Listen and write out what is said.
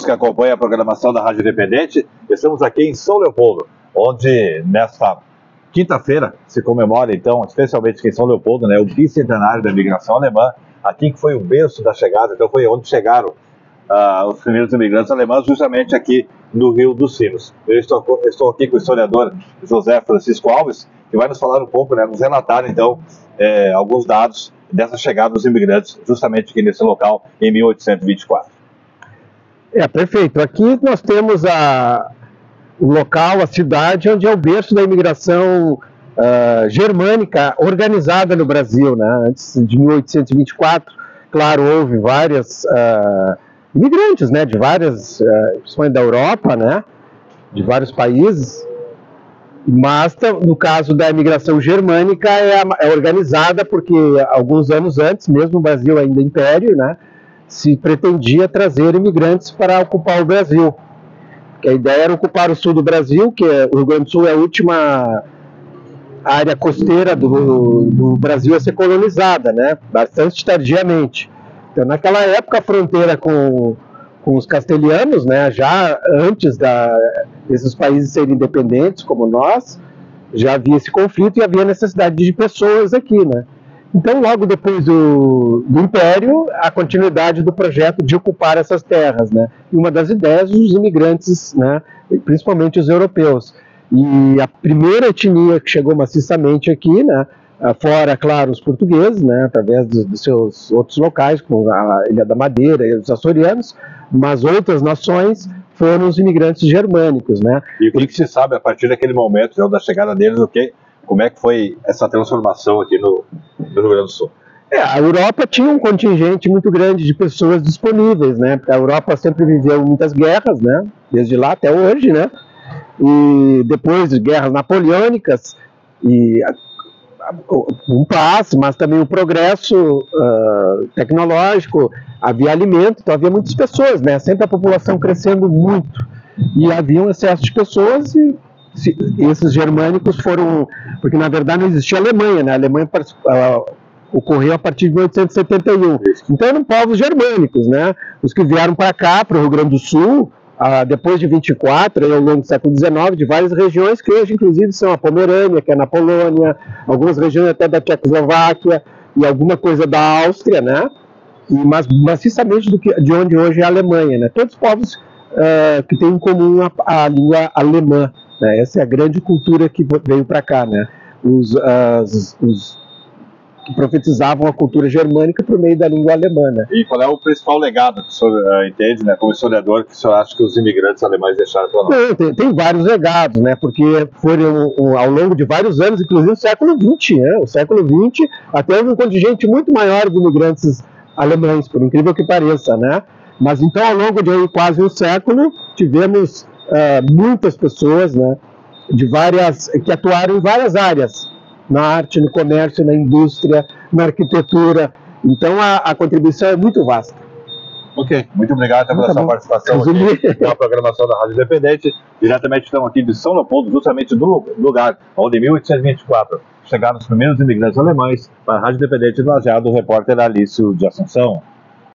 que acompanham a programação da Rádio Independente. Estamos aqui em São Leopoldo, onde nesta quinta-feira se comemora, então, especialmente aqui em São Leopoldo, né, o bicentenário da imigração alemã, aqui que foi o berço da chegada, então foi onde chegaram os primeiros imigrantes alemães, justamente aqui no Rio dos Sinos. Eu estou aqui com o historiador José Francisco Alves, que vai nos falar um pouco, né, nos relatar, então, alguns dados dessa chegada dos imigrantes, justamente aqui nesse local, em 1824. Perfeito. Aqui nós temos o local, a cidade, onde é o berço da imigração germânica organizada no Brasil, né? Antes de 1824, claro, houve várias imigrantes, né? De várias, principalmente da Europa, né? De vários países. Mas, no caso da imigração germânica, é organizada porque alguns anos antes, mesmo o Brasil ainda império, né, se pretendia trazer imigrantes para ocupar o Brasil. Porque a ideia era ocupar o sul do Brasil, o Rio Grande do Sul é a última área costeira do Brasil a ser colonizada, né, bastante tardiamente. Então, naquela época, a fronteira com os castelhanos, né, já antes desses países serem independentes, como nós, já havia esse conflito e havia necessidade de pessoas aqui, né. Então, logo depois do Império, a continuidade do projeto de ocupar essas terras, né, e uma das ideias dos imigrantes, né, principalmente os europeus. E a primeira etnia que chegou maciçamente aqui, né, fora, claro, os portugueses, né, através dos seus outros locais, como a Ilha da Madeira e os açorianos, mas outras nações foram os imigrantes germânicos, né. E o que se sabe a partir daquele momento, então, da chegada deles, como é que foi essa transformação aqui no Rio Grande do Sul? A Europa tinha um contingente muito grande de pessoas disponíveis, né, porque a Europa sempre viveu muitas guerras, né, desde lá até hoje, né, e depois de guerras napoleônicas, e um passe, mas também o progresso tecnológico, havia alimento, então havia muitas pessoas, né, sempre a população crescendo muito, e havia um excesso de pessoas, e esses germânicos foram, porque na verdade não existia Alemanha, né, a Alemanha ocorreu a partir de 1871, então eram povos germânicos, né, os que vieram para cá, para o Rio Grande do Sul, depois de 24, ao longo do século XIX, de várias regiões que hoje, inclusive, são a Pomerânia, que é na Polônia, algumas regiões até da Tchecoslováquia e alguma coisa da Áustria, né? Mas maciçamente de onde hoje é a Alemanha, né? Todos os povos que têm em comum a língua alemã, né? Essa é a grande cultura que veio para cá, né? Os que profetizavam a cultura germânica por meio da língua alemã, né? E qual é o principal legado que o senhor entende, né, como historiador, que o senhor acha que os imigrantes alemães deixaram para nós? Tem vários legados, né, porque foram ao longo de vários anos, inclusive o século XX, né, o século XX até houve um contingente muito maior de imigrantes alemães, por incrível que pareça, né, mas então ao longo de quase um século tivemos muitas pessoas, né, que atuaram em várias áreas, na arte, no comércio, na indústria, na arquitetura. Então a contribuição é muito vasta. Ok, muito obrigado pela sua participação aqui na programação da Rádio Independente. Diretamente estamos aqui de São Leopoldo, justamente do lugar onde em 1824 chegaram os primeiros imigrantes alemães para a Rádio Independente do Lajeado, o repórter Alício de Assunção.